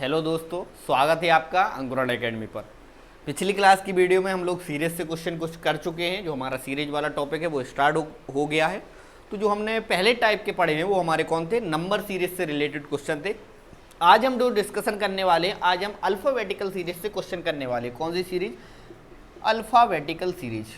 Hello दोस्तों, स्वागत है आपका अंकुरण एकेडमी पर। पिछली क्लास की वीडियो में हम लोग सीरीज से क्वेश्चन कुछ कर चुके हैं। जो हमारा सीरीज वाला टॉपिक है वो स्टार्ट हो गया है। तो जो हमने पहले टाइप के पढ़े हैं वो हमारे कौन थे? नंबर सीरीज से रिलेटेड क्वेश्चन थे। आज हम जो डिस्कशन करने वाले हैं, आज हम अल्फ़ाबेटिकल सीरीज से क्वेश्चन करने वाले हैं। कौन सी सीरीज? Alphabetical series.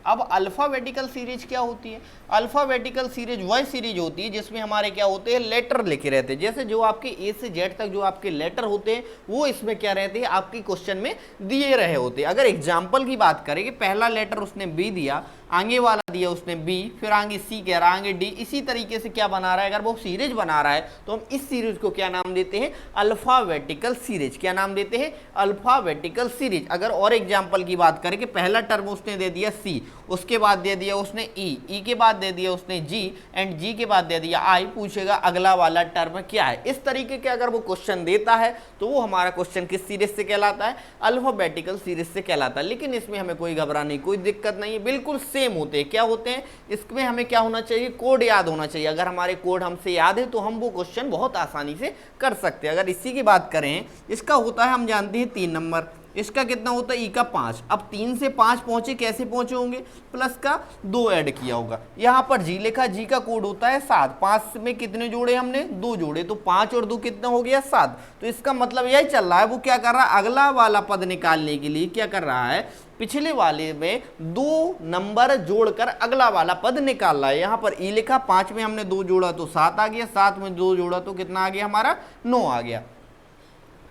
अब अल्फ़ाबेटिकल सीरीज क्या होती है? अल्फ़ाबेटिकल सीरीज वह सीरीज होती है जिसमें हमारे क्या होते हैं, लेटर लिखे रहते हैं। जैसे जो आपके ए से जेड तक जो आपके लेटर होते हैं वो इसमें क्या रहते हैं, आपकी क्वेश्चन में दिए रहे होते हैं। अगर एग्जाम्पल की बात करें कि पहला लेटर उसने बी दिया, आगे वाला दिया उसने बी, फिर आगे सी कह रहा है, आगे डी, इसी तरीके से क्या बना रहा है। अगर वो सीरीज बना रहा है तो हम इस सीरीज को क्या नाम देते हैं? Alphabetical series. क्या नाम देते हैं? Alphabetical series. अगर और एग्जाम्पल की बात करें कि पहला टर्म उसने दे दिया सी, उसके बाद दे दिया उसने ई के बाद दे दिया उसने जी, एंड जी के बाद दे दिया आई, पूछेगा अगला वाला टर्म क्या है। इस तरीके के अगर वो क्वेश्चन देता है तो वो हमारा क्वेश्चन किस सीरीज से कहलाता है? अल्फ़ाबेटिकल सीरीज से कहलाता है। लेकिन इसमें हमें कोई घबराने की कोई दिक्कत नहीं है, बिल्कुल सेम होते हैं। क्या होते हैं इसमें? हमें क्या होना चाहिए? कोड याद होना चाहिए। अगर हमारे कोड हमसे याद है तो हम वो क्वेश्चन बहुत आसानी से कर सकते हैं। अगर इसी की बात करें, इसका होता है, हम जानते हैं 3 नंबर, इसका कितना होता है? ई का 5। अब 3 से 5 पहुंचे, कैसे पहुंचे होंगे? प्लस का 2 ऐड किया होगा। यहाँ पर जी लिखा, जी का कोड होता है 7। 5 में कितने जोड़े हमने? 2 जोड़े, तो 5 और 2 कितना हो गया? 7। तो इसका मतलब यही चल रहा है, वो क्या कर रहा है? अगला वाला पद निकालने के लिए क्या कर रहा है? पिछले वाले में 2 नंबर जोड़कर अगला वाला पद निकाल रहा है। यहाँ पर ई लिखा, 5 में हमने 2 जोड़ा तो 7 आ गया, 7 में 2 जोड़ा तो कितना आ गया हमारा? 9 आ गया।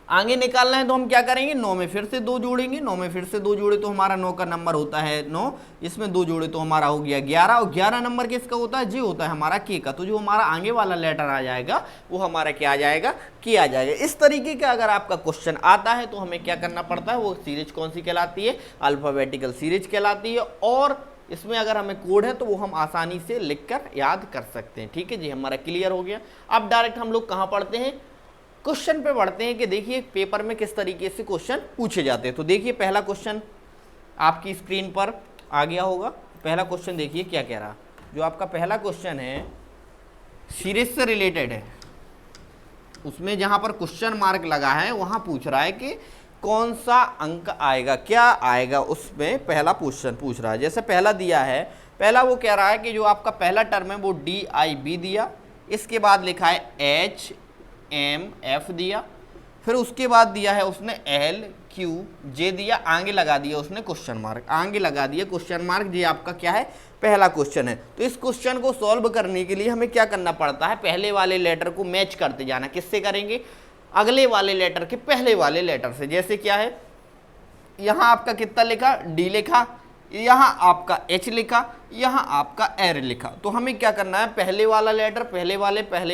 आगे निकालना है तो हम क्या करेंगे? 9 में फिर से 2 जोड़ेंगे, 9 में फिर से 2 जोड़े तो हमारा 9 का नंबर होता है 9, इसमें 2 जोड़े तो हमारा हो गया 11, और 11 नंबर किसका होता है? जे होता है हमारा के का। तो जो हमारा आगे वाला लेटर आ जाएगा वो हमारा क्या आ जाएगा? के आ जाएगा। इस तरीके का अगर आपका क्वेश्चन आता है तो हमें क्या करना पड़ता है? वो सीरीज कौन सी कहलाती है? अल्फ़ाबेटिकल सीरीज कहलाती है। और इसमें अगर हमें कोड है तो वो हम आसानी से लिखकर याद कर सकते हैं। ठीक है जी, हमारा क्लियर हो गया। अब डायरेक्ट हम लोग कहाँ पढ़ते हैं? क्वेश्चन पे बढ़ते हैं कि देखिए पेपर में किस तरीके से क्वेश्चन पूछे जाते हैं। तो देखिए पहला क्वेश्चन आपकी स्क्रीन पर आ गया होगा। पहला क्वेश्चन देखिए क्या कह रहा। जो आपका पहला क्वेश्चन है सीरीज से रिलेटेड है, उसमें जहां पर क्वेश्चन मार्क लगा है वहां पूछ रहा है कि कौन सा अंक आएगा, क्या आएगा। उसमें पहला क्वेश्चन पूछ रहा है। जैसे पहला दिया है, पहला वो कह रहा है कि जो आपका पहला टर्म है वो DIB दिया, इसके बाद लिखा है HMF दिया, फिर उसके बाद दिया है उसने LQJ दिया, आगे लगा दिया उसने क्वेश्चन मार्क, आगे लगा दिया क्वेश्चन मार्क। ये आपका क्या है? पहला क्वेश्चन है। तो इस क्वेश्चन को सॉल्व करने के लिए हमें क्या करना पड़ता है? पहले वाले लेटर को मैच करते जाना। किससे करेंगे? अगले वाले लेटर के पहले वाले लेटर से। जैसे क्या है, यहाँ आपका कितना लिखा? D लिखा, यहाँ आपका H लिखा, यहाँ आपका R लिखा। तो हमें क्या करना है? पहले वाला लेटर पहले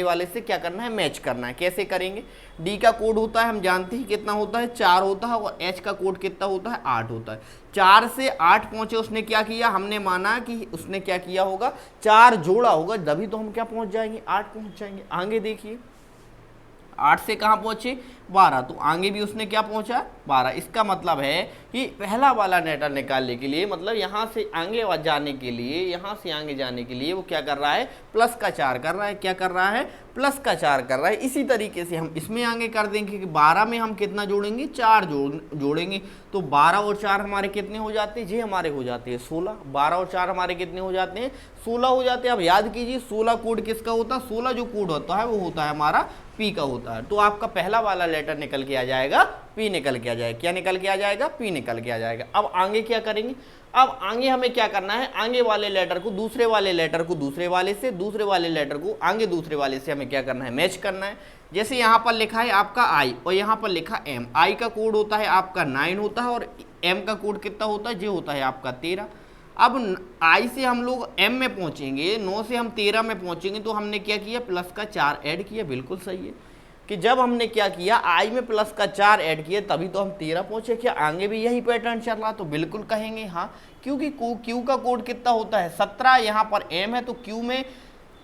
वाले से क्या करना है? मैच करना है। कैसे करेंगे? D का कोड होता है, हम जानते हैं कितना होता है? 4 होता है, और H का कोड कितना होता है? 8 होता है। 4 से 8 पहुंचे, उसने क्या किया? हमने माना कि उसने क्या किया होगा? 4 जोड़ा होगा, तभी तो हम क्या पहुंच जाएंगे? 8 पहुंच जाएंगे। आगे देखिए 8 से कहाँ पहुंचे? 12, तो आगे भी उसने क्या पहुंचा? 12। इसका मतलब है कि पहला वाला लेटर निकालने के लिए, मतलब यहाँ से आगे जाने के लिए, यहाँ से आगे जाने के लिए वो क्या कर रहा है? प्लस का 4 कर रहा है। क्या कर रहा है? प्लस का 4 कर रहा है। इसी तरीके से हम इसमें आगे कर देंगे कि 12 में हम कितना जोड़ेंगे? 4 जोड़ेंगे। तो 12 और 4 हमारे कितने हो जाते हैं? जी हमारे हो जाते हैं 16। 12 और 4 हमारे कितने हो जाते हैं? 16 हो जाते हैं। अब याद कीजिए 16 कोड किसका होता है? 16 जो कोड होता है वो होता है हमारा P का होता है। तो आपका पहला वाला लेटर निकल के आ जाएगा P निकल के आ जाएगा। क्या निकल के आ जाएगा? P निकल के आ जाएगा। अब आगे क्या करेंगे? अब आगे हमें क्या करना है? आगे वाले लेटर को दूसरे वाले लेटर को दूसरे वाले से, दूसरे वाले लेटर को आगे दूसरे वाले से हमें क्या करना है? मैच करना है। जैसे यहाँ पर लिखा है आपका I और यहाँ पर लिखा M। I का कोड होता है आपका 9 होता है, और M का कोड कितना होता है? जे होता है आपका 13। अब I से हम लोग M में पहुंचेंगे, 9 से हम 13 में पहुंचेंगे, तो हमने क्या किया? प्लस का 4 ऐड किया। बिल्कुल सही है कि जब हमने क्या किया? I में प्लस का 4 ऐड किया, तभी तो हम 13 पहुंचे। क्या आगे भी यही पैटर्न चल रहा? तो बिल्कुल कहेंगे हाँ, क्योंकि Q का कोड कितना होता है? 17। यहाँ पर M है तो Q में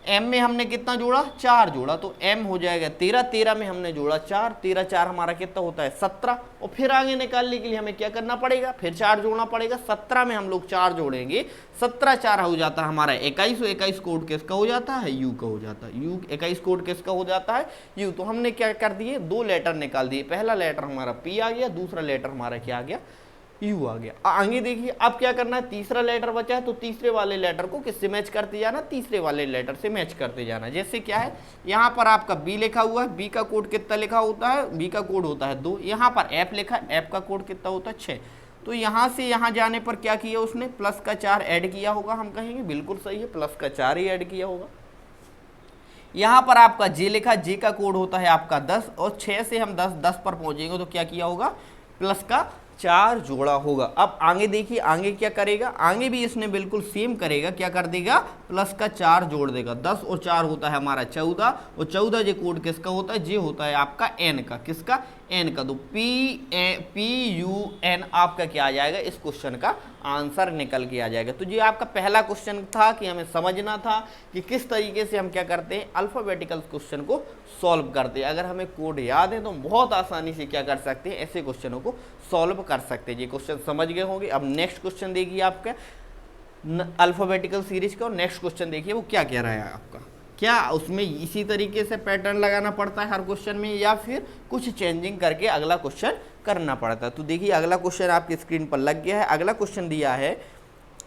m में हमने कितना जोड़ा, 4 जोड़ा, तो m हो जाएगा 13, 13 में हमने जोड़ा 4, 13 4 हमारा कितना होता है 17। और फिर आगे निकालने के लिए हमें क्या करना पड़ेगा, फिर 4 जोड़ना पड़ेगा। 17 में हम लोग 4 जोड़ेंगे, 17 4 हो जाता है हमारा 21, 21 कोड किसका हो जाता है, u का हो जाता है। u 21 कोड किसका हो जाता है, u। तो हमने क्या कर दिए, 2 लेटर निकाल दिए। पहला लेटर हमारा p आ गया, दूसरा लेटर हमारा क्या आ गया, यू आ गया। आगे देखिए अब क्या करना है, तीसरा लेटर बचा है, तो तीसरे वाले लेटर को किससे मैच करते जाना, तीसरे वाले लेटर से मैच करते जाना। जैसे क्या है, यहाँ पर आपका बी लिखा हुआ है, बी का कोड कितना लिखा होता है, बी का कोड होता है 2। यहाँ पर एफ लिखा है, एफ का कोड कितना होता है 6। तो यहाँ से यहाँ जाने पर क्या किया उसने, प्लस का 4 ऐड किया होगा। हम कहेंगे बिल्कुल सही है, प्लस का 4 ही ऐड किया होगा। यहाँ पर आपका जे लिखा, जे का कोड होता है आपका 10, और 6 से हम 10 पर पहुंचेंगे तो क्या किया होगा, प्लस का 4 जोड़ा होगा। अब आगे देखिए, आगे क्या करेगा, आगे भी इसने बिल्कुल सेम करेगा। क्या कर देगा, प्लस का 4 जोड़ देगा। 10 और 4 होता है हमारा 14, और 14 जे कोड किसका होता है, जे होता है आपका एन का, किसका, एन का। तो PUN आपका क्या आ जाएगा, इस क्वेश्चन का आंसर निकल के आ जाएगा। तो ये आपका पहला क्वेश्चन था कि हमें समझना था कि किस तरीके से हम क्या करते हैं, अल्फाबेटिकल क्वेश्चन को सॉल्व करते हैं। अगर हमें कोड याद है तो बहुत आसानी से क्या कर सकते हैं, ऐसे क्वेश्चनों को सॉल्व कर सकते हैं। ये क्वेश्चन समझ गए होंगे। अब नेक्स्ट क्वेश्चन देखिए आपका अल्फाबेटिकल सीरीज का, और नेक्स्ट क्वेश्चन देखिए वो क्या कह रहा है आपका। क्या उसमें इसी तरीके से पैटर्न लगाना पड़ता है हर क्वेश्चन में, या फिर कुछ चेंजिंग करके अगला क्वेश्चन करना पड़ता है। तो देखिए अगला क्वेश्चन आपकी स्क्रीन पर लग गया है। अगला क्वेश्चन दिया है,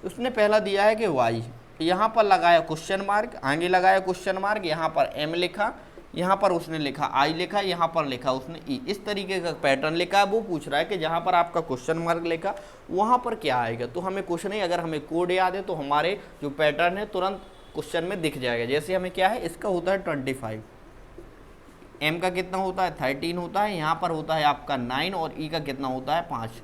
उसने पहला दिया है कि y, यहाँ पर लगाया क्वेश्चन मार्क, आगे लगाया क्वेश्चन मार्क, यहाँ पर m लिखा, यहाँ पर उसने लिखा i लिखा, यहाँ पर लिखा उसने e। इस तरीके का पैटर्न लिखा है। वो पूछ रहा है कि जहाँ पर आपका क्वेश्चन मार्क लिखा वहाँ पर क्या आएगा। तो हमें कुछ नहीं, अगर हमें कोड याद है तो हमारे जो पैटर्न है तुरंत क्वेश्चन में दिख जाएगा। जैसे हमें क्या है, इसका होता है 25, m का कितना होता है 13 होता है, यहाँ पर होता है आपका 9, और e का कितना होता है 5।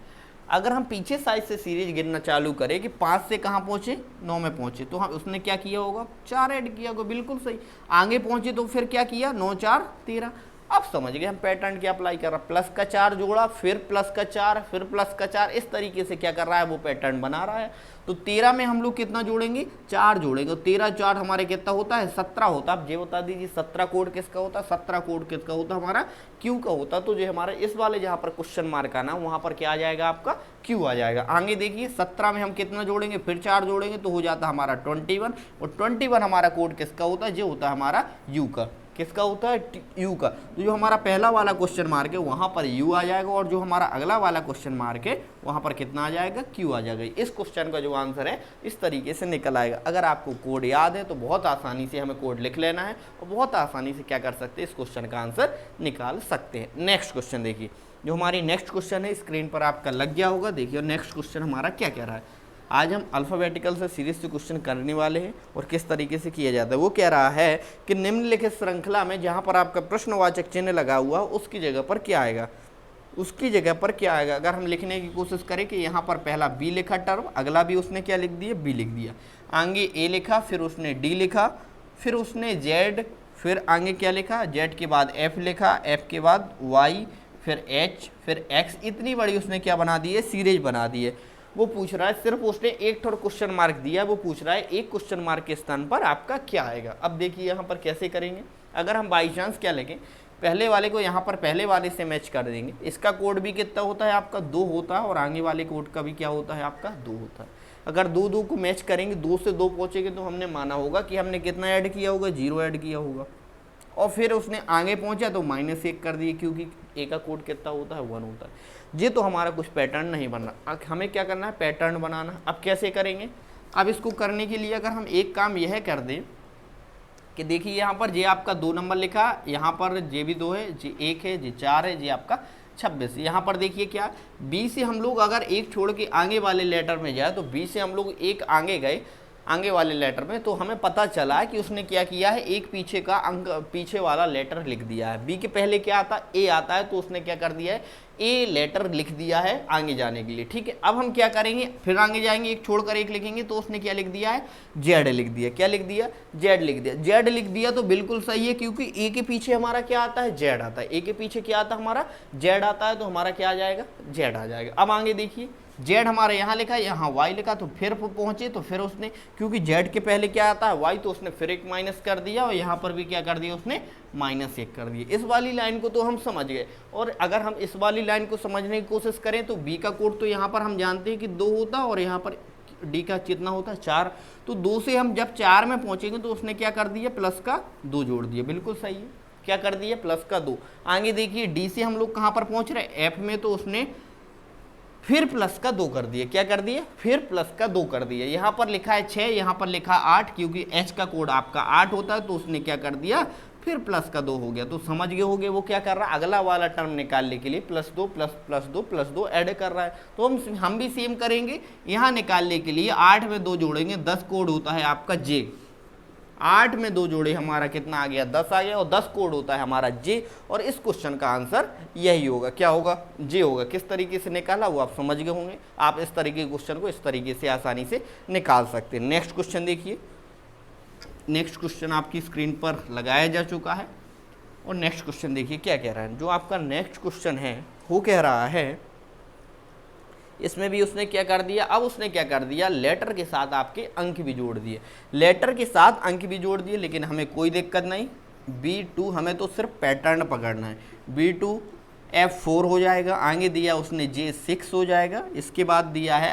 अगर हम पीछे साइड से सीरीज गिनना चालू करें कि 5 से कहाँ पहुँचे, 9 में पहुँचे, तो हम उसने क्या किया होगा, 4 ऐड किया होगा, बिल्कुल सही। आगे पहुँचे तो फिर क्या किया, 9 4 13। अब समझ गए हम पैटर्न क्या अप्लाई कर रहा है, प्लस का 4 जोड़ा, फिर प्लस का 4, फिर प्लस का 4, इस तरीके से क्या कर रहा है, वो पैटर्न बना रहा है। तो 13 में हम लोग कितना जोड़ेंगे, 4 जोड़ेंगे। 13 4 हमारे कितना होता है, 17 होता है। अब ये बता दीजिए 17 कोड किसका होता है, 17 कोड किसका होता है, हमारा क्यू का होता। तो जो हमारा इस वाले जहाँ पर क्वेश्चन मार्क आना वहाँ पर क्या आ जाएगा, आपका क्यू आ जाएगा। आगे देखिए 17 में हम कितना जोड़ेंगे, फिर 4 जोड़ेंगे तो हो जाता है हमारा 21, और 21 हमारा कोड किसका होता है, जो होता है हमारा यू का। किसका होता है, यू का। तो जो हमारा पहला वाला क्वेश्चन मार्क है वहाँ पर यू आ जाएगा, और जो हमारा अगला वाला क्वेश्चन मार्क है वहाँ पर कितना आ जाएगा, क्यू आ जाएगा। इस क्वेश्चन का जो आंसर है इस तरीके से निकल आएगा। अगर आपको कोड याद है तो बहुत आसानी से हमें कोड लिख लेना है, और बहुत आसानी से क्या कर सकते हैं, इस क्वेश्चन का आंसर निकाल सकते हैं। नेक्स्ट क्वेश्चन देखिए, जो हमारी नेक्स्ट क्वेश्चन है स्क्रीन पर आपका लग गया होगा। देखिए नेक्स्ट क्वेश्चन हमारा क्या कह रहा है। आज हम अल्फ़ाबेटिकल से सीरीज से क्वेश्चन करने वाले हैं, और किस तरीके से किया जाता है। वो कह रहा है कि निम्नलिखित श्रृंखला में जहाँ पर आपका प्रश्नवाचक चिन्ह लगा हुआ उसकी जगह पर क्या आएगा, उसकी जगह पर क्या आएगा। अगर हम लिखने की कोशिश करें कि यहाँ पर पहला बी लिखा टर्म, अगला भी उसने क्या लिख दिया, बी लिख दिया, आगे ए लिखा, फिर उसने डी लिखा, फिर उसने जेड, फिर आगे क्या लिखा, जेड के बाद एफ लिखा, एफ के बाद वाई, फिर एच, फिर एक्स। इतनी बड़ी उसने क्या बना दी है, सीरीज बना दी है। वो पूछ रहा है, सिर्फ उसने एक थोड़ा क्वेश्चन मार्क दिया, वो पूछ रहा है एक क्वेश्चन मार्क के स्थान पर आपका क्या आएगा। अब देखिए यहाँ पर कैसे करेंगे। अगर हम बाई चांस क्या लेंगे, पहले वाले को यहाँ पर पहले वाले से मैच कर देंगे। इसका कोड भी कितना होता है आपका 2 होता है, और आगे वाले कोड का भी क्या होता है आपका 2 होता है। अगर 2 को मैच करेंगे, 2 से 2 पहुँचेंगे तो हमने माना होगा कि हमने कितना ऐड किया होगा, 0 ऐड किया होगा। और फिर उसने आगे पहुंचा तो -1 कर दिए, क्योंकि ए का कोड कितना होता है 1 होता है। ये तो हमारा कुछ पैटर्न नहीं बनना। अब हमें क्या करना है, पैटर्न बनाना। अब कैसे करेंगे, अब इसको करने के लिए अगर हम एक काम यह कर दें कि देखिए यहाँ पर जे आपका 2 नंबर लिखा, यहाँ पर जे भी 2 है, जे 1 है, जे 4 है, जे आपका 26। यहाँ पर देखिए क्या, बी से हम लोग अगर एक छोड़ के आगे वाले लेटर में जाए तो बी से हम लोग एक आगे गए आगे वाले लेटर में, तो हमें पता चला कि उसने क्या किया है, एक पीछे का अंक पीछे वाला लेटर लिख दिया है। बी के पहले क्या आता है, ए आता है, तो उसने क्या कर दिया है, ए लेटर लिख दिया है आगे जाने के लिए। ठीक है, अब हम क्या करेंगे, फिर आगे जाएंगे, एक छोड़कर एक लिखेंगे, तो उसने क्या लिख दिया है, जेड लिख दिया। क्या लिख दिया, जेड लिख दिया। जेड लिख दिया तो बिल्कुल सही है, क्योंकि ए के पीछे हमारा क्या आता है, जेड आता है। ए के पीछे क्या आता है हमारा, जेड आता है, तो हमारा क्या आ जाएगा, जेड आ जाएगा। अब आगे देखिए, जेड हमारा यहाँ लिखा है, यहाँ वाई लिखा, तो फिर पहुंचे तो फिर उसने, क्योंकि जेड के पहले क्या आता है वाई, तो उसने फिर एक माइनस कर दिया और यहाँ पर भी क्या कर दिया उसने -1 कर दिया। इस वाली लाइन को तो हम समझ गए। और अगर हम इस वाली लाइन को समझने की कोशिश करें तो बी का कोड तो यहाँ पर हम जानते हैं कि 2 होता है और यहाँ पर डी का कितना होता है 4। तो 2 से हम जब 4 में पहुंचेंगे तो उसने क्या कर दिया प्लस का 2 जोड़ दिया। बिल्कुल सही है, क्या कर दिया प्लस का 2। आगे देखिए डी से हम लोग कहाँ पर पहुंच रहे हैं एफ में, तो उसने फिर प्लस का 2 कर दिया। क्या कर दिया फिर प्लस का 2 कर दिया। यहाँ पर लिखा है 6, यहाँ पर लिखा 8, क्योंकि एच का कोड आपका 8 होता है, तो उसने क्या कर दिया फिर प्लस का 2 हो गया। तो समझ गए होगे वो क्या कर रहा है, अगला वाला टर्म निकालने के लिए +2 +2 +2 ऐड कर रहा है। तो हम भी सेम करेंगे। यहाँ निकालने के लिए 8 में 2 जोड़ेंगे, 10 कोड होता है आपका जे। 8 में 2 जोड़े हमारा कितना आ गया 10 आ गया, और 10 कोड होता है हमारा जे। और इस क्वेश्चन का आंसर यही होगा, क्या होगा जे होगा। किस तरीके से निकाला वो आप समझ गए होंगे। आप इस तरीके के क्वेश्चन को इस तरीके से आसानी से निकाल सकते हैं। नेक्स्ट क्वेश्चन देखिए, नेक्स्ट क्वेश्चन आपकी स्क्रीन पर लगाया जा चुका है। और नेक्स्ट क्वेश्चन देखिए क्या कह रहा है। जो आपका नेक्स्ट क्वेश्चन है वो कह रहा है, इसमें भी उसने क्या कर दिया, अब उसने क्या कर दिया लेटर के साथ आपके अंक भी जोड़ दिए। लेटर के साथ अंक भी जोड़ दिए, लेकिन हमें कोई दिक्कत नहीं। B2 हमें तो सिर्फ पैटर्न पकड़ना है। B2 F4 हो जाएगा। आगे दिया उसने J6 हो जाएगा। इसके बाद दिया है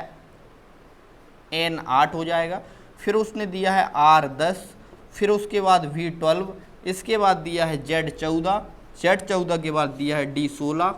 N8 हो जाएगा। फिर उसने दिया है R10, फिर उसके बाद V12, इसके बाद दिया है Z14, Z14 के बाद दिया है D16,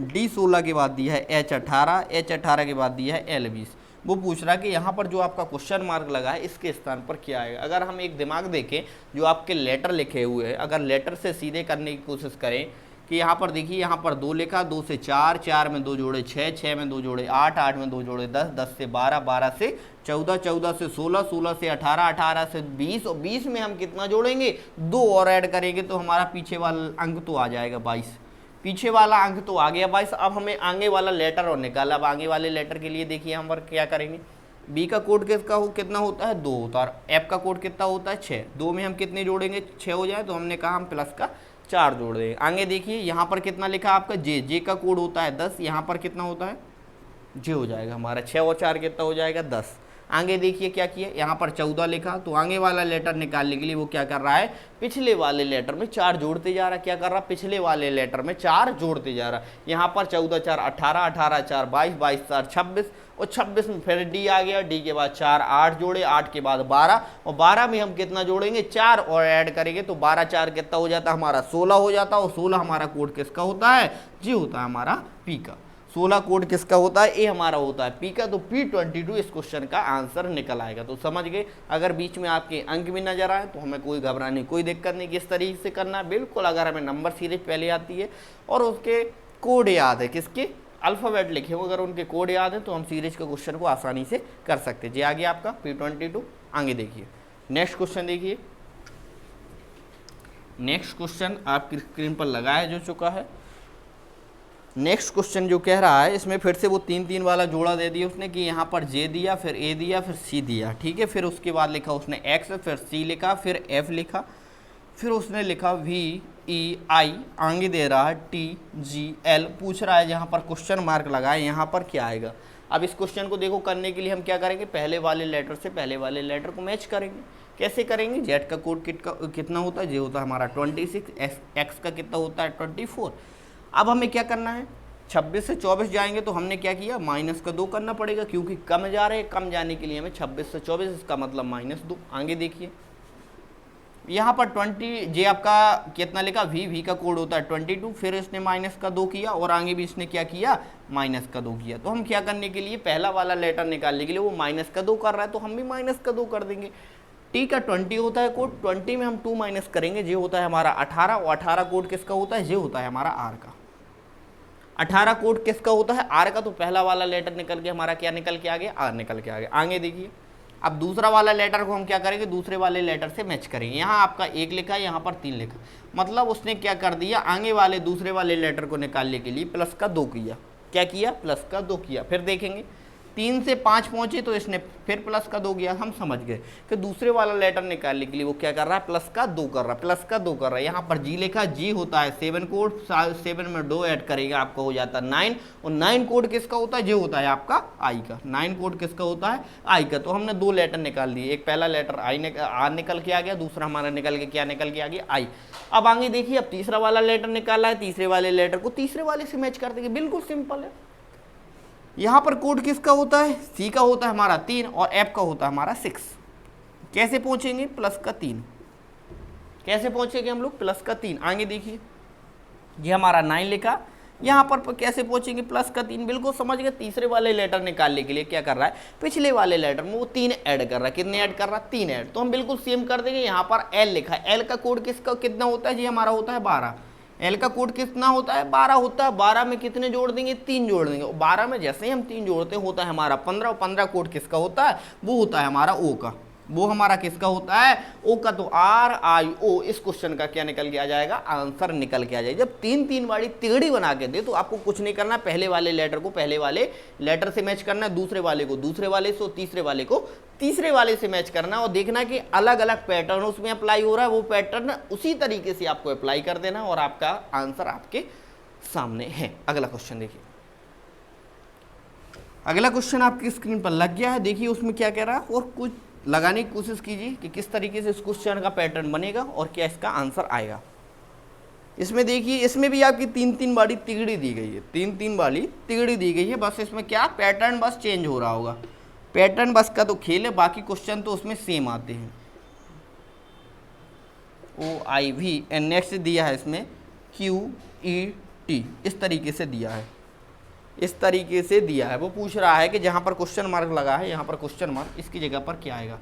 D16 के बाद दिया है H18, H18 के बाद दिया है L20। वो पूछ रहा है कि यहाँ पर जो आपका क्वेश्चन मार्क लगा है इसके स्थान पर क्या आएगा। अगर हम एक दिमाग देखें, जो आपके लेटर लिखे हुए हैं, अगर लेटर से सीधे करने की कोशिश करें कि यहाँ पर देखिए, यहाँ पर 2 लिखा, 2 से 4, 4 में 2 जोड़े 6, 6 में 2 जोड़े 8, 8 में 2 जोड़े 10, 10 से 12, 12 से 14, 14 से 16, 16 से 18, 18 से 20, और 20 में हम कितना जोड़ेंगे 2 और ऐड करेंगे तो हमारा पीछे वाला अंक तो आ जाएगा 22। पीछे वाला अंक तो आ गया 22। अब हमें आगे वाला लेटर और निकाला। अब आगे वाले लेटर के लिए देखिए हम क्या करेंगे। बी का कोड कितना होता है 2 होता है, और एफ का कोड कितना होता है 6। 2 में हम कितने जोड़ेंगे 6 हो जाए, तो हमने कहा हम प्लस का 4 जोड़ देंगे। आगे देखिए यहाँ पर कितना लिखा आपका जे का कोड होता है 10, यहाँ पर कितना होता है जे हो जाएगा हमारा 6 और 4 कितना हो जाएगा 10। आगे देखिए क्या किया, यहाँ पर 14 लिखा, तो आगे वाला लेटर निकालने के लिए वो क्या कर रहा है पिछले वाले लेटर में 4 जोड़ते जा रहा है। क्या कर रहा है पिछले वाले लेटर में 4 जोड़ते जा रहा है। यहाँ पर 14 4 18, 18 4 22, 22 4 26, और 26 में फिर डी आ गया, डी के बाद 4 8 जोड़े, 8 के बाद 12, और 12 में हम कितना जोड़ेंगे 4 और ऐड करेंगे तो 12 4 कितना हो जाता है हमारा 16 हो जाता है। और 16 हमारा कोड किसका होता है जी होता है हमारा पी का। 16 कोड किसका होता है ए हमारा होता है पी का। तो P22 इस क्वेश्चन का आंसर निकल आएगा। तो समझ गए। अगर बीच में आपके अंक भी नजर आए तो हमें कोई घबराने कोई दिक्कत नहीं, किस तरीके से करना है बिल्कुल। अगर हमें नंबर सीरीज पहले आती है और उसके कोड याद है, किसके अल्फ़ाबेट लिखे हो, अगर उनके कोड याद है तो हम सीरीज के क्वेश्चन को आसानी से कर सकते हैं। जी आ गया आपका P22। आगे देखिए नेक्स्ट क्वेश्चन देखिए। नेक्स्ट क्वेश्चन आपकी स्क्रीन पर लगाया जा चुका है। नेक्स्ट क्वेश्चन जो कह रहा है, इसमें फिर से वो 3 3 वाला जोड़ा दे दिया उसने कि यहाँ पर जे दिया, फिर ए दिया, फिर सी दिया, ठीक है। फिर उसके बाद लिखा उसने एक्स, फिर सी लिखा, फिर एफ लिखा, फिर उसने लिखा वी ई आई, आगे दे रहा है टी जी एल। पूछ रहा है यहाँ पर क्वेश्चन मार्क लगाए, यहाँ पर क्या आएगा। अब इस क्वेश्चन को देखो करने के लिए हम क्या करेंगे, पहले वाले लेटर से पहले वाले लेटर को मैच करेंगे। कैसे करेंगे, जेड का कोड कितना होता है, जे होता है हमारा 26, एक्स का कितना होता है 24। अब हमें क्या करना है, 26 से 24 जाएंगे तो हमने क्या किया माइनस का 2 करना पड़ेगा, क्योंकि कम जा रहे हैं। कम जाने के लिए हमें 26 से 24, इसका मतलब -2। आगे देखिए यहाँ पर 20 जे आपका कितना लिखा, वी का कोड होता है 22, फिर इसने माइनस का 2 किया, और आगे भी इसने क्या किया माइनस का 2 किया। तो हम क्या करने के लिए, पहला वाला लेटर निकालने के लिए वो माइनस का 2 कर रहा है तो हम भी माइनस का 2 कर देंगे। टी का 20 होता है कोड, 20 में हम 2 माइनस करेंगे, जे होता है हमारा 18, और 18 कोड किसका होता है, जे होता है हमारा आर का। 18 कोड किसका होता है, आर का। तो पहला वाला लेटर निकल के हमारा क्या निकल के आ गया, आर निकल के आ गया। आगे देखिए अब दूसरा वाला लेटर को हम क्या करेंगे, दूसरे वाले लेटर से मैच करेंगे। यहाँ आपका 1 लिखा है, यहाँ पर 3 लिखा, मतलब उसने क्या कर दिया, आगे वाले दूसरे वाले लेटर को निकालने के लिए प्लस का 2 किया। क्या किया, प्लस का 2 किया। फिर देखेंगे 3 से 5 पहुंचे तो इसने फिर प्लस का 2 किया। हम समझ गए कि दूसरे वाला लेटर निकालने के लिए वो क्या कर रहा है, प्लस का 2 कर रहा है, प्लस का 2 कर रहा है। यहाँ पर जी लिखा, जी होता है 7 कोड, 7 में 2 ऐड करेगा आपका हो जाता है 9, और 9 कोड किसका होता है, जे होता है आपका आई का। 9 कोड किसका होता है, आई का। तो हमने 2 लेटर निकाल दिए, एक पहला लेटर आर निकल के आ गया, दूसरा हमारा निकल के क्या निकल के आ गया, आई। अब आगे देखिए, अब तीसरा वाला लेटर निकाला है, तीसरे वाले लेटर को तीसरे वाले से मैच कर देंगे, बिल्कुल सिंपल है। यहां पर कोड किसका होता है, सी का होता है हमारा 3 और एफ का होता है हमारा 6। कैसे पहुंचेंगे, प्लस का 3। कैसे पहुंचेंगे हम लोग, प्लस का 3। आगे देखिए, ये हमारा 9 लिखा, यहां पर कैसे पहुंचेंगे, प्लस का 3। बिल्कुल समझ गए। तीसरे वाले लेटर निकालने के लिए क्या कर रहा है, पिछले वाले लेटर में वो 3 ऐड कर रहा है। कितने ऐड कर रहा है, 3 ऐड। तो हम बिल्कुल सेम कर देंगे। यहाँ पर एल लिखा है, एल का कोड किसका कितना होता है जी, हमारा होता है 12। एल का कोड कितना होता है, 12 होता है। 12 में कितने जोड़ देंगे, 3 जोड़ देंगे। 12 में जैसे ही हम 3 जोड़ते हैं होता है हमारा 15, और 15 कोड किसका होता है, वो होता है हमारा ओ का। वो हमारा किसका होता है, ओ का। तो आर आई ओ, इस क्वेश्चन का क्या निकल के आ जाएगा, आंसर निकल के आ जाएगा। जब 3 वाली तिगड़ी बना के दे तो आपको कुछ नहीं करना, पहले वाले लेटर को पहले वाले लेटर से मैच करना है, दूसरे वाले को दूसरे वाले से, तीसरे वाले को तीसरे वाले से मैच करना, और देखना कि अलग अलग पैटर्न उसमें अप्लाई हो रहा है। वो पैटर्न उसी तरीके से आपको अप्लाई कर देना और आपका आंसर आपके सामने है। अगला क्वेश्चन देखिए, अगला क्वेश्चन आपकी स्क्रीन पर लग गया है। देखिए उसमें क्या कह रहा है, और कुछ लगाने की कोशिश कीजिए कि किस तरीके से इस क्वेश्चन का पैटर्न बनेगा और क्या इसका आंसर आएगा। इसमें देखिए, इसमें भी आपकी 3 वाली तिगड़ी दी गई है, 3 वाली तिगड़ी दी गई है। बस इसमें क्या पैटर्न बस चेंज हो रहा होगा, पैटर्न बस का तो खेल है, बाकी क्वेश्चन तो उसमें सेम आते हैं। ओ आई वी एंड नेक्स्ट दिया है इसमें क्यू ई टी, इस तरीके से दिया है, इस तरीके से दिया है। वो पूछ रहा है कि जहाँ पर क्वेश्चन मार्क लगा है, यहाँ पर क्वेश्चन मार्क, इसकी जगह पर क्या आएगा।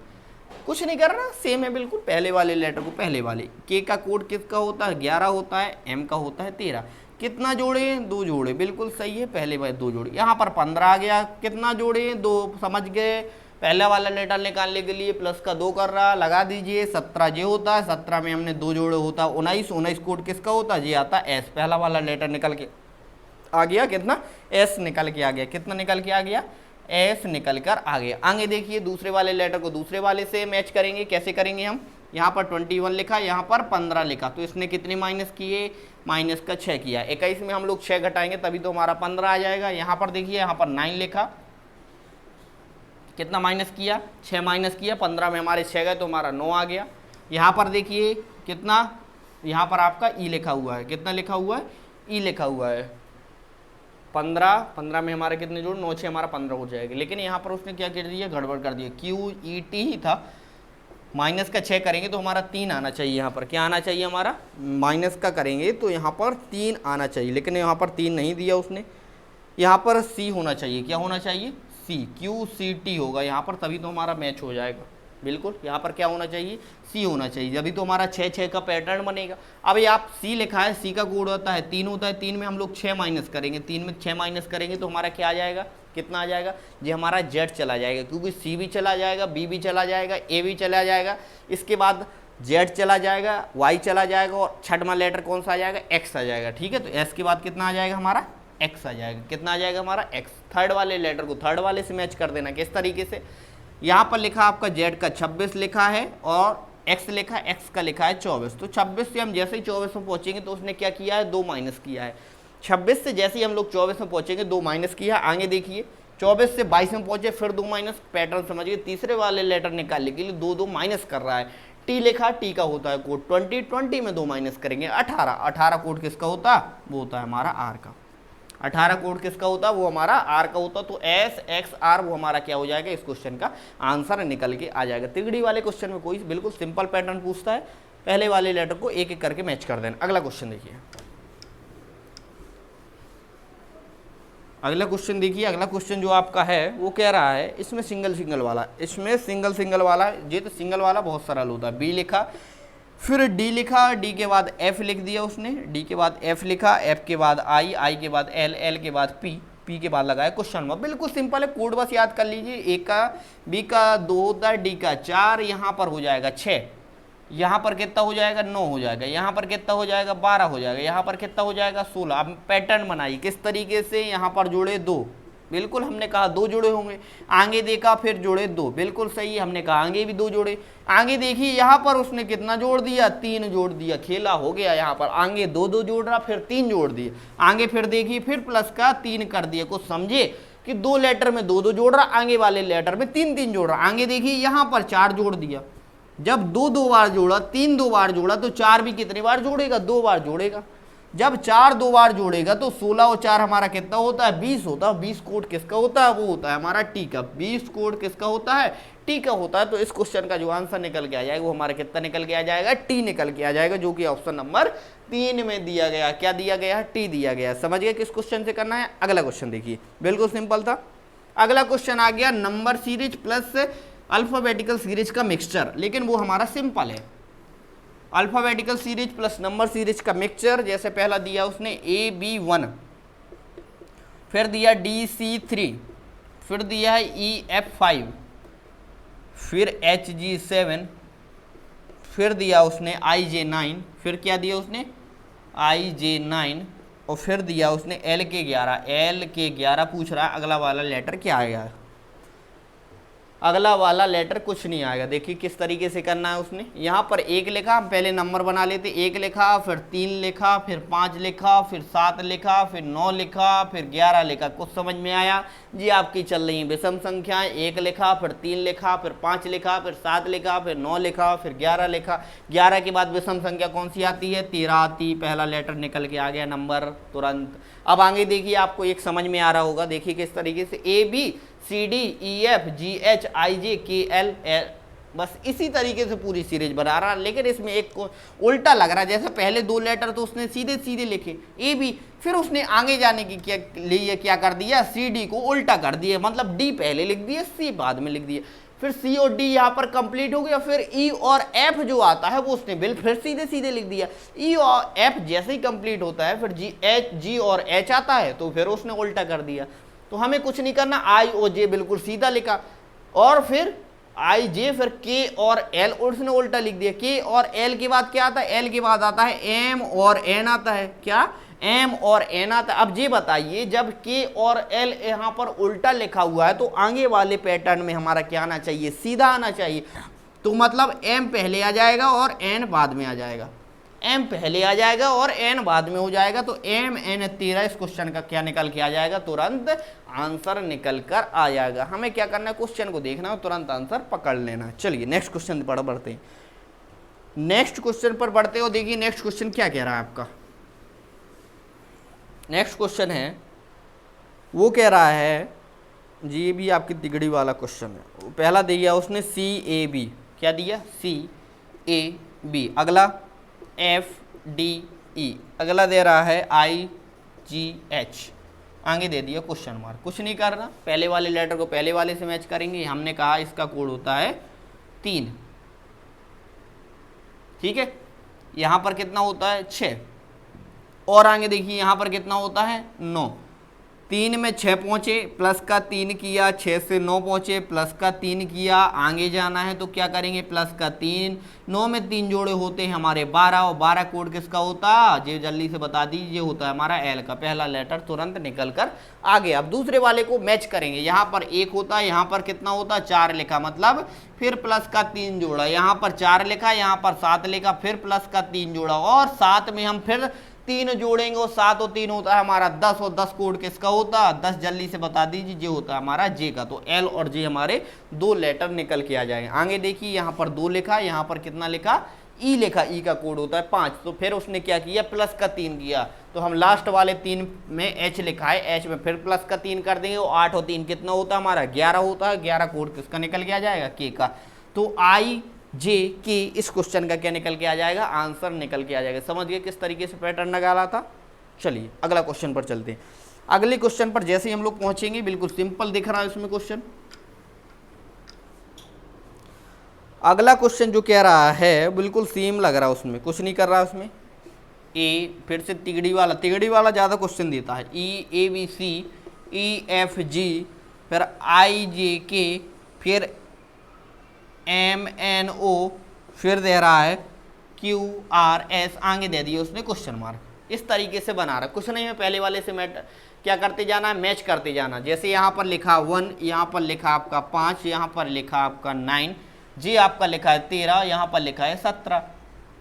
कुछ नहीं करना, सेम है बिल्कुल। पहले वाले लेटर को पहले वाले, के का कोड किसका होता है, 11 होता है, एम का होता है 13। कितना जोड़े, 2 जोड़े, बिल्कुल सही है, पहले वाले 2 जोड़े। यहाँ पर 15 आ गया, कितना जोड़े, 2। समझ गए। पहला वाला लेटर निकालने के लिए प्लस का 2 कर रहा, लगा दीजिए। 17 जे होता है, 17 में हमने 2 जोड़े होता है 19, 19 कोड किसका होता है, जे आता है एस। पहला वाला लेटर निकल के आ गया, कितना, एस निकल के आ गया। कितना निकल के आ गया, एस निकल कर आ गया। आगे देखिए, दूसरे वाले लेटर को दूसरे वाले से मैच करेंगे। कैसे करेंगे हम, यहाँ पर 21 लिखा, यहाँ पर 15 लिखा, तो इसने कितने माइनस किए, माइनस का 6 किया। 21 में हम लोग 6 घटाएंगे तभी तो हमारा 15 आ जाएगा। यहाँ पर देखिए, यहाँ पर 9 लिखा, कितना माइनस किया, 6 माइनस किया, 15 में हमारे 6 गए तो हमारा 9 आ गया। यहाँ पर देखिए कितना, यहाँ पर आपका ई लिखा हुआ है, कितना लिखा हुआ है, ई लिखा हुआ है 15 में हमारे कितने जोड़, 9 6 हमारा 15 हो जाएगा। लेकिन यहाँ पर उसने क्या कर दिया, गड़बड़ कर दिया। क्यू ई टी ही था, माइनस का 6 करेंगे तो हमारा 3 आना चाहिए। यहाँ पर क्या आना चाहिए, हमारा माइनस का करेंगे तो यहाँ पर 3 आना चाहिए, लेकिन यहाँ पर 3 नहीं दिया उसने। यहाँ पर सी होना चाहिए, क्या होना चाहिए, सी, क्यू सी टी होगा यहाँ पर, तभी तो हमारा मैच हो जाएगा। बिल्कुल, यहाँ पर क्या होना चाहिए, सी होना चाहिए, अभी तो हमारा 6 का पैटर्न बनेगा। अब ये आप सी लिखा है, सी का कोड होता है 3 होता है, 3 में हम लोग 6 माइनस करेंगे, 3 में 6 माइनस करेंगे तो हमारा क्या आ जाएगा, कितना आ जाएगा, ये हमारा जेड चला जाएगा, क्योंकि सी भी चला जाएगा, बी भी चला जाएगा, ए भी चला जाएगा, इसके बाद जेड चला जाएगा, वाई चला जाएगा, और छठवां लेटर कौन सा आ जाएगा, एक्स आ जाएगा। ठीक है, तो एस के बाद कितना आ जाएगा, हमारा एक्स आ जाएगा। कितना आ जाएगा हमारा, एक्स। थर्ड वाले लेटर को थर्ड वाले से मैच कर देना। किस तरीके से, यहाँ पर लिखा आपका जेड का 26 लिखा है और एक्स लिखा है, एक्स का लिखा है 24। तो 26 से हम जैसे ही 24 में पहुंचेंगे तो उसने क्या किया है, 2 माइनस किया है। 26 से जैसे ही हम लोग 24 में पहुंचेंगे 2 माइनस किया। आगे देखिए, 24 से 22 में पहुंचे फिर 2 माइनस। पैटर्न समझिए, तीसरे वाले लेटर निकालने के लिए 2 माइनस कर रहा है। टी लिखा, टी का होता है कोड 20 में 2 माइनस करेंगे 18 कोड किसका होता है, वो होता है हमारा आर का। 18 कोड किसका होता, वो हमारा आर का होता। तो एस एक्स आर वो हमारा क्या हो जाएगा, इस क्वेश्चन का आंसर निकल के आ जाएगा। तिगड़ी वाले क्वेश्चन में कोई बिल्कुल सिंपल पैटर्न पूछता है, पहले वाले लेटर को एक एक करके मैच कर देना। अगला क्वेश्चन देखिए, अगला क्वेश्चन देखिए। अगला क्वेश्चन जो आपका है वो कह रहा है, इसमें सिंगल वाला, इसमें सिंगल वाला, ये तो सिंगल वाला बहुत सरल होता है। बी लिखा, फिर डी लिखा, डी के बाद एफ लिख दिया उसने, डी के बाद एफ लिखा, एफ के बाद आई, आई के बाद एल, एल के बाद पी, पी के बाद लगाया क्वेश्चन मार्क। बिल्कुल सिंपल है, कोड बस याद कर लीजिए। ए का, बी का 2 होता है, डी का 4, यहाँ पर हो जाएगा 6, यहाँ पर कितना हो जाएगा 9 हो जाएगा, यहाँ पर कितना हो जाएगा 12 हो जाएगा, यहाँ पर कितना हो जाएगा 16। अब पैटर्न बनाइए किस तरीके से, यहाँ पर जोड़े 2, बिल्कुल हमने कहा 2 जोड़े होंगे। आगे देखा फिर जोड़े 2, बिल्कुल सही है, हमने कहा आगे भी 2 जोड़े। आगे देखिए यहाँ पर उसने कितना जोड़ दिया, 3 जोड़ दिया, खेला हो गया। यहाँ पर आगे 2 जोड़ रहा, फिर 3 जोड़ दिए। आगे फिर देखिए फिर प्लस का 3 कर दिया। कुछ समझे कि 2 लेटर में 2 जोड़ रहा, आगे वाले लेटर में 3 जोड़ रहा। आगे देखिए यहाँ पर 4 जोड़ दिया। जब 2 बार जोड़ा, 3 2 बार जोड़ा, तो 4 भी कितनी बार जोड़ेगा, 2 बार जोड़ेगा। जब 4 2 बार जोड़ेगा तो 16 और 4 हमारा कितना होता है, 20 होता है। 20 कोड किसका होता है, वो होता है हमारा टी का। 20 कोड किसका होता है, टी का होता है। तो इस क्वेश्चन का जो आंसर निकल के आ जाएगा वो हमारा कितना निकल के आ जाएगा, टी निकल के आ जाएगा, जो कि ऑप्शन नंबर 3 में दिया गया। क्या दिया गया, टी दिया गया। समझ गए किस क्वेश्चन से करना है। अगला क्वेश्चन देखिए, बिल्कुल सिंपल था। अगला क्वेश्चन आ गया number series plus alphabetical series का मिक्सचर, लेकिन वो हमारा सिंपल है। Alphabetical series plus number series का मिक्सचर, जैसे पहला दिया उसने AB1, फिर दिया DC3, फिर दिया है EF5, फिर HG7, फिर दिया उसने IJ9, फिर क्या दिया उसने IJ9, और फिर दिया उसने LK11 पूछ रहा है अगला वाला लेटर क्या आएगा। अगला वाला लेटर कुछ नहीं आएगा। देखिए किस तरीके से करना है उसने। यहाँ पर 1 लिखा, हम पहले नंबर बना लेते। 1 लिखा, फिर 3 लिखा, फिर 5 लिखा, फिर 7 लिखा, फिर 9 लिखा, फिर 11 लिखा। कुछ समझ में आया जी। आपकी चल रही है विषम संख्याएं। 1 लिखा, फिर 3 लिखा, फिर 5 लिखा, फिर 7 लिखा, फिर 9 लिखा, फिर 11 लिखा। 11 के बाद विषम संख्या कौन सी आती है, 13 आती। पहला लेटर निकल के आ गया, नंबर तुरंत। अब आगे देखिए, आपको एक समझ में आ रहा होगा। देखिए किस तरीके से ABCDEFGHIJKL, बस इसी तरीके से पूरी सीरीज बना रहा। लेकिन इसमें एक को उल्टा लग रहा है। जैसे पहले 2 लेटर तो उसने सीधे सीधे लिखे AB, फिर उसने आगे जाने की क्या कर दिया, CD को उल्टा कर दिया। मतलब D पहले लिख दिया, C बाद में लिख दिया। फिर C और D यहाँ पर कंप्लीट हो गया। फिर E और F जो आता है वो उसने फिर सीधे सीधे लिख दिया। E और F जैसे ही कंप्लीट होता है फिर G और H आता है, तो फिर उसने उल्टा कर दिया। तो हमें कुछ नहीं करना, I और J बिल्कुल सीधा लिखा, और फिर I J, फिर K और L उसने उल्टा लिख दिया। K और L के बाद क्या आता है, L के बाद आता है M और N आता है। क्या, M और N आता है। अब ये बताइए, जब K और L यहाँ पर उल्टा लिखा हुआ है तो आगे वाले पैटर्न में हमारा क्या आना चाहिए, सीधा आना चाहिए। तो मतलब M पहले आ जाएगा और N बाद में आ जाएगा। M पहले आ जाएगा और N बाद में हो जाएगा। तो MN13 इस क्वेश्चन का क्या निकल के आ जाएगा, तुरंत आंसर निकल कर आ जाएगा। हमें क्या करना है, क्वेश्चन को देखना है, तुरंत आंसर पकड़ लेना है। चलिए नेक्स्ट क्वेश्चन पर बढ़ते हैं। नेक्स्ट क्वेश्चन पर बढ़ते हो। देखिए नेक्स्ट क्वेश्चन क्या कह रहा है आपका। नेक्स्ट क्वेश्चन है, वो कह रहा है जी, भी आपकी तिगड़ी वाला क्वेश्चन है। पहला दिया उसने CAB, क्या दिया, CAB। अगला FDE, अगला दे रहा है IGH। आगे दे दिया क्वेश्चन मार्क। कुछ नहीं करना, पहले वाले लेटर को पहले वाले से मैच करेंगे। हमने कहा इसका कोड होता है 3, ठीक है। यहाँ पर कितना होता है, 6, और आगे देखिए यहाँ पर कितना होता है, 9। 3 में 6 पहुँचे, प्लस का 3 किया, 6 से 9 पहुँचे, प्लस का 3 किया। आगे जाना है तो क्या करेंगे, प्लस का 3, 9 में 3 जोड़े होते हैं हमारे 12, और 12 कोड किसका होता है, ये जल्दी से बता दीजिए, होता है हमारा L का। पहला लेटर तुरंत निकल कर आ गया। अब दूसरे वाले को मैच करेंगे। यहाँ पर 1 होता है, यहाँ पर कितना होता है, 4 लिखा, मतलब फिर प्लस का 3 जोड़ा। यहाँ पर 4 लिखा, यहाँ पर 7 लिखा, फिर प्लस का 3 जोड़ा, और 7 में हम फिर 3 जोड़ेंगे, और 7 और 3 होता है हमारा 10, और 10 कोड किसका होता है, 10 जल्दी से बता दीजिए, ये होता है हमारा J का। तो L और J हमारे 2 लेटर निकल के आ जाएंगे। आगे देखिए यहाँ पर 2 लिखा, यहाँ पर कितना लिखा, E लिखा, E का कोड होता है 5। तो फिर उसने क्या किया, प्लस का 3 किया। तो हम लास्ट वाले 3 में H लिखा है, H में फिर प्लस का 3 कर देंगे, और 8 और 3 कितना होता है हमारा, 11 होता है। 11 कोड किसका निकल के आ जाएगा, K का। तो IJK इस क्वेश्चन का क्या निकल के आ जाएगा, आंसर निकल के आ जाएगा। समझ गए किस तरीके से पैटर्न निकाला था। चलिए अगला क्वेश्चन पर चलते हैं। अगले क्वेश्चन पर जैसे ही हम लोग पहुंचेंगे, बिल्कुल सिंपल दिख रहा है उसमें क्वेश्चन। अगला क्वेश्चन जो कह रहा है बिल्कुल सेम लग रहा है, उसमें कुछ नहीं कर रहा है। उसमें A, फिर से तिगड़ी वाला ज़्यादा क्वेश्चन देता है। EABC, EFG, फिर IJK, फिर MNO, फिर दे रहा है QRS, आगे दे दिया उसने क्वेश्चन मार्क। इस तरीके से बना रहा, कुछ नहीं है, पहले वाले से क्या करते जाना है, मैच करते जाना। जैसे यहाँ पर लिखा 1, यहाँ पर लिखा आपका 5, यहाँ पर लिखा आपका 9, जी आपका लिखा है 13, यहाँ पर लिखा है 17।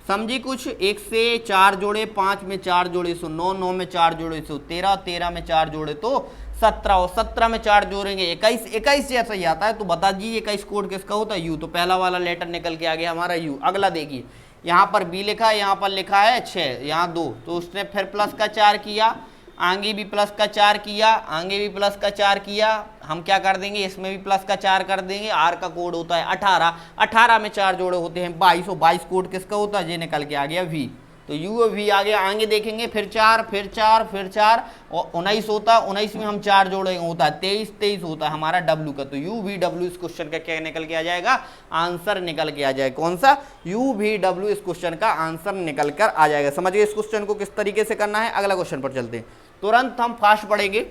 समझी कुछ? 1 से 4 जोड़े, 5 में 4 जोड़े सो 9, 9 में 4 जोड़े सो 13, 13 में 4 जोड़े तो 17, और 17 में 4 जोड़ेंगे 21, 21 जैसा ही आता है। तो बता दीजिए 21 कोड किसका होता है? यू। तो पहला वाला लेटर निकल के आ गया हमारा यू। अगला देखिए, यहाँ पर बी लिखा है, यहाँ पर लिखा है 6, यहाँ 2, तो उसने फिर प्लस का 4 किया, आगे भी प्लस का 4 किया, आगे भी प्लस का 4 किया। हम क्या कर देंगे, इसमें भी प्लस का 4 कर देंगे। आर का कोड होता है 18, 18 में 4 जोड़े होते हैं 22, और 22 कोड किसका होता है? ये निकल के आ गया वी। तो यू और वी आ गया। आगे देखेंगे फिर 4, फिर 4, फिर 4, और 19 होता है, 19 में हम 4 जोड़ेंगे होता है 23, 23 होता है हमारा डब्ल्यू का। तो यू वी डब्ल्यू इस क्वेश्चन का क्या निकल के आ जाएगा? आंसर निकल के आ जाएगा। कौन सा? यू वी डब्ल्यू इस क्वेश्चन का आंसर निकल कर आ जाएगा। समझिए इस क्वेश्चन को किस तरीके से करना है। अगला क्वेश्चन पर चलते हैं, तुरंत हम फास्ट पढ़ेंगे।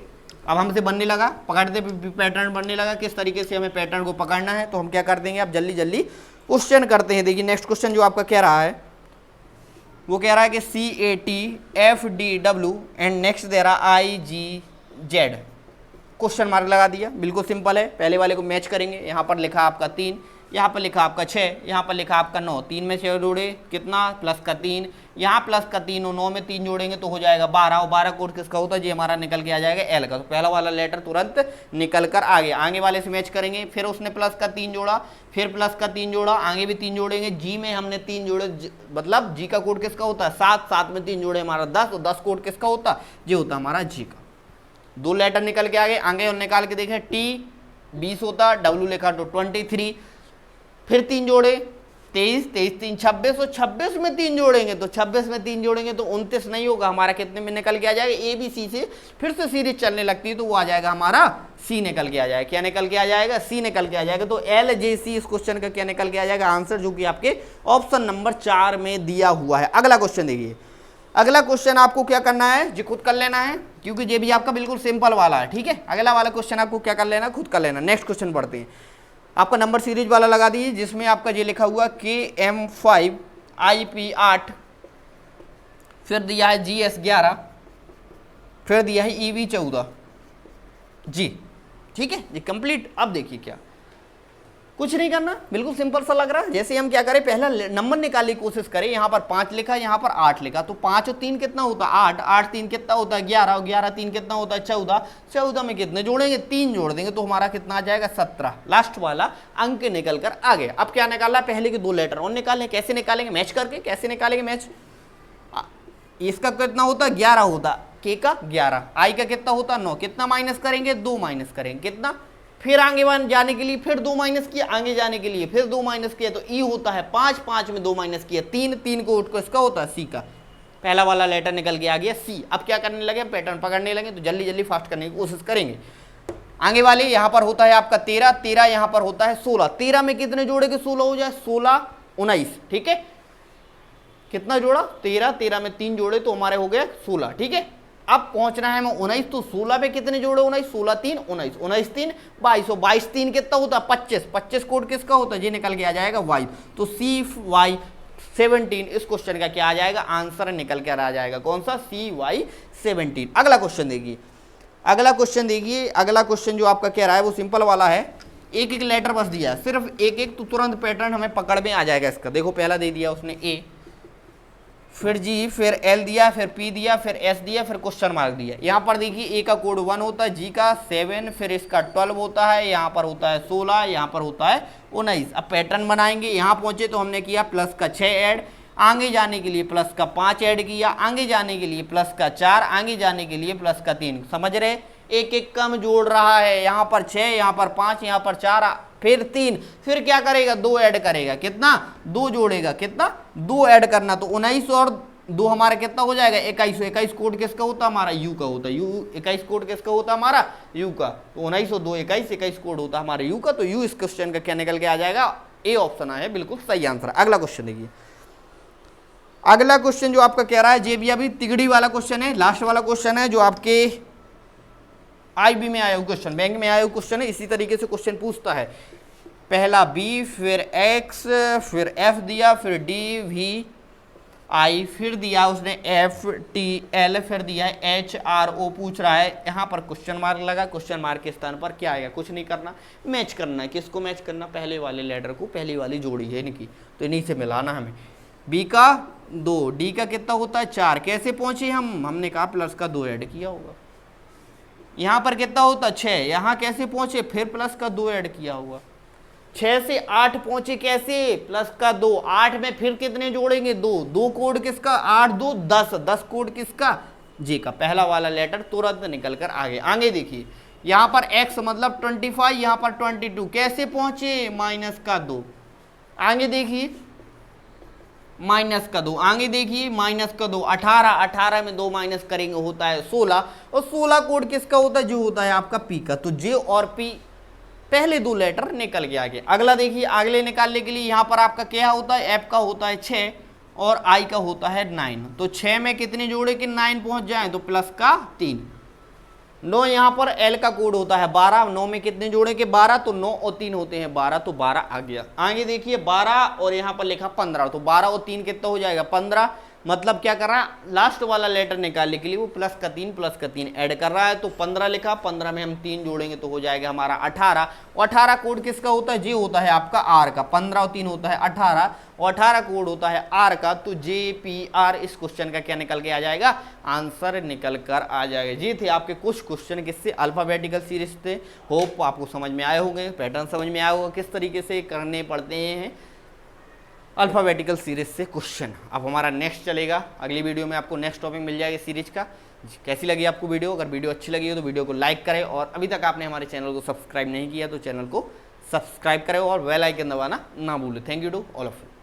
अब हमसे बनने लगा, पकड़ते पैटर्न बनने लगा, किस तरीके से हमें पैटर्न को पकड़ना है। तो हम क्या कर देंगे, अब जल्दी जल्दी क्वेश्चन करते हैं। देखिए नेक्स्ट क्वेश्चन जो आपका कह रहा है, वो कह रहा है कि CATFDW एंड नेक्स्ट दे रहा IGZ, क्वेश्चन मार्क लगा दिया। बिल्कुल सिंपल है, पहले वाले को मैच करेंगे। यहाँ पर लिखा आपका 3, यहाँ पर लिखा आपका 6, यहाँ पर लिखा आपका 9, 3 में 6 जोड़े कितना? प्लस का 3, यहाँ प्लस का 3 और 9 में 3 जोड़ेंगे तो हो जाएगा 12, और 12 कोड किसका होता है? जी हमारा निकल के आ जाएगा एल का। तो पहला वाला लेटर तुरंत निकल कर आ गया। आगे वाले से मैच करेंगे, फिर उसने प्लस का 3 जोड़ा, फिर प्लस का 3 जोड़ा, आगे भी 3 जोड़ेंगे। जी में हमने 3 जोड़े, मतलब जी का कोड किसका होता है? 7, 7 में 3 जोड़े हमारा 10, और 10 कोड किसका होता है? जी होता हमारा जी का। 2 लेटर निकल के आ गए। आगे निकाल के देखें, T 20 होता, डब्ल्यू लिखा तो 23, फिर 3 जोड़े 23, 23 3 26, और 26 में 3 जोड़ेंगे तो 26 में 3 जोड़ेंगे तो 29 नहीं होगा हमारा, कितने में निकल के आ जाएगा? ए बी सी से फिर से सीरीज चलने लगती है तो वो आ जाएगा हमारा सी निकल के आ जाएगा। क्या निकल के आ जाएगा? सी निकल के आ जाएगा। तो LJC इस क्वेश्चन का क्या निकल के आ जाएगा? आंसर, जो कि आपके ऑप्शन नंबर 4 में दिया हुआ है। अगला क्वेश्चन देखिए, अगला क्वेश्चन आपको क्या करना है जी, खुद कर लेना है, क्योंकि ये भी आपका बिल्कुल सिंपल वाला है। ठीक है, अगला वाला क्वेश्चन आपको क्या कर लेना, खुद कर लेना। नेक्स्ट क्वेश्चन पढ़ते हैं। आपका नंबर सीरीज वाला लगा दीजिए, जिसमें आपका ये लिखा हुआ KM5 IP8, फिर दिया है GS11, फिर दिया है EV14 जी। ठीक है जी, कंप्लीट। अब देखिए क्या, कुछ नहीं करना, बिल्कुल सिंपल सा लग रहा है। जैसे हम क्या करें, पहला नंबर निकालने की कोशिश करें। यहाँ पर 5 लिखा, यहाँ पर 8 लिखा, तो 5 और 3 कितना होता है? 8, 8 3 कितना होता है? 11, और 11 3 कितना होता है? 14, 14 में कितने जोड़ेंगे? 3 जोड़ देंगे तो हमारा कितना आ जाएगा? 17। लास्ट वाला अंक निकल कर आ गया। अब क्या निकालना? पहले के 2 लेटर और निकालें। कैसे निकालेंगे? मैच करके। कैसे निकालेंगे मैच? इसका कितना होता है? 11 होता, के का 11, आई का कितना होता? 9, कितना माइनस करेंगे? 2 माइनस करेंगे, कितना? फिर आगे जाने के लिए फिर 2 माइनस किया, आगे जाने के लिए फिर 2 माइनस किया, तो ई होता है 5, 5 में 2 माइनस किया 3, 3 को उठ को इसका होता है सी का। पहला वाला लेटर निकल के आ गया सी। अब क्या करने लगे? पैटर्न पकड़ने लगे, तो जल्दी जल्दी फास्ट करने की कोशिश करेंगे। आगे वाले यहाँ पर होता है आपका 13, 13 यहाँ पर होता है 16, 13 में कितने जोड़े के 16 हो जाए? 16 19। ठीक है, कितना जोड़ा? 13, 13 में 3 जोड़े तो हमारे हो गए 16। ठीक है, अब पहुंचना है हमें 19, तो 16 पे कितने जोड़े? 19, 16 3 19, 19 3 22, 22 3 कितना होता है? 25, 25 कोड किसका होता है? ये निकल के आ जाएगा वाई। तो CY17 इस क्वेश्चन का क्या आ जाएगा? आंसर निकल कर आ जाएगा। कौन सा? CY17। अगला क्वेश्चन देखिए, अगला क्वेश्चन देखिए। अगला क्वेश्चन जो आपका कह रहा है वो सिंपल वाला है, एक एक लेटर बस दिया है, सिर्फ एक एक, तो तुरंत पैटर्न हमें पकड़ में आ जाएगा इसका। देखो पहला दे दिया उसने ए, फिर जी, फिर एल दिया, फिर पी दिया, फिर एस दिया, फिर क्वेश्चन मार्क दिया। यहाँ पर देखिए ए का कोड 1 होता है, जी का 7, फिर इसका 12 होता है, यहाँ पर होता है 16, यहाँ पर होता है 19। अब पैटर्न बनाएंगे। यहाँ पहुंचे तो हमने किया प्लस का 6 ऐड, आगे जाने के लिए प्लस का 5 ऐड किया, आगे जाने के लिए प्लस का 4, आगे जाने के लिए प्लस का 3। समझ रहे? एक एक कम जोड़ रहा है। यहाँ पर 6, यहाँ पर 5, यहाँ पर 4, फिर 3, फिर क्या करेगा? 2 ऐड करेगा। कितना? 2 जोड़ेगा। कितना? 2 ऐड करना, तो 19 और 2 हमारा कितना हो जाएगा? 21। 21 कोड किसका होता है? हमारा यू का होता है। यू 21 कोड किसका होता है? हमारा यू का। तो 19 और 2 21, 21 कोड होता है हमारा यू का। तो यू इस क्वेश्चन का क्या निकल के आ जाएगा? ए ऑप्शन है बिल्कुल सही आंसर। अगला क्वेश्चन देखिए, अगला क्वेश्चन जो आपका कह रहा है, ये भी अभी तिगड़ी वाला क्वेश्चन है, लास्ट वाला क्वेश्चन है, जो आपके IB में आया हुआ क्वेश्चन, बैंक में आया हुआ क्वेश्चन है। इसी तरीके से क्वेश्चन पूछता है, पहला B, फिर X, फिर F दिया, फिर D, V, आई, फिर दिया उसने एफ टी एल, फिर दिया है एच आर ओ, पूछ रहा है यहाँ पर क्वेश्चन मार्क लगा, क्वेश्चन मार्क के स्थान पर क्या आएगा, कुछ नहीं करना, मैच करना है। किसको मैच करना, पहले वाले लेटर को, पहली वाली जोड़ी है इनकी, तो इन्हीं से मिलाना हमें। बी का 2, डी का कितना होता है 4, कैसे पहुंचे हमने कहा प्लस का 2 ऐड किया होगा। यहाँ पर कितना होता 6, यहाँ कैसे पहुंचे, फिर प्लस का 2 ऐड किया होगा। 6 से 8 पहुंचे कैसे, प्लस का 2, 8 में फिर कितने जोड़ेंगे 2 कोड किसका, 8 2 10 कोड किसका, जी का। पहला वाला लेटर तुरंत निकल कर आगे देखिए, यहाँ पर x मतलब 25, यहाँ पर 22, कैसे पहुंचे, माइनस का 2, आगे देखिए माइनस का 2, आगे देखिए माइनस का 2, 18 में 2 माइनस करेंगे होता है 16, और 16 कोड किसका होता है, जो होता है आपका पी का। तो जे और पी पहले 2 लेटर निकल के आगे। अगला देखिए, अगले निकालने के लिए यहाँ पर आपका क्या होता है, एफ का होता है 6 और आई का होता है 9, तो 6 में कितने जोड़े कि 9 पहुंच जाए, तो प्लस का 3। 9 यहाँ पर एल का कोड होता है 12, 9 में कितने जोड़े के 12, तो 9 और 3 होते हैं 12, तो 12 आ गया। आगे देखिए 12 और यहाँ पर लिखा 15, तो 12 और 3 कितना हो जाएगा 15, मतलब क्या कर रहा है, लास्ट वाला लेटर निकालने के लिए वो प्लस का 3 ऐड कर रहा है, तो 15 लिखा, 15 में हम 3 जोड़ेंगे तो हो जाएगा हमारा 18, और 18 कोड किसका होता है, जे होता है आपका आर का, 15 और 3 होता है 18, और 18 कोड होता है आर का, तो जे पी आर इस क्वेश्चन का क्या निकल के आ जाएगा, आंसर निकल कर आ जाएगा। ये थे आपके कुछ क्वेश्चन, किससे, अल्फाबेटिकल सीरीज थे। होप आपको समझ में आए होंगे, पैटर्न समझ में आया होगा किस तरीके से करने पड़ते हैं अल्फ़ाबेटिकल सीरीज से क्वेश्चन। अब हमारा नेक्स्ट चलेगा, अगली वीडियो में आपको नेक्स्ट टॉपिक मिल जाएगा सीरीज का। कैसी लगी आपको वीडियो, अगर वीडियो अच्छी लगी हो तो वीडियो को लाइक करें, और अभी तक आपने हमारे चैनल को सब्सक्राइब नहीं किया तो चैनल को सब्सक्राइब करें और बेल आइकन दबाना ना भूलें। Thank you to all of you.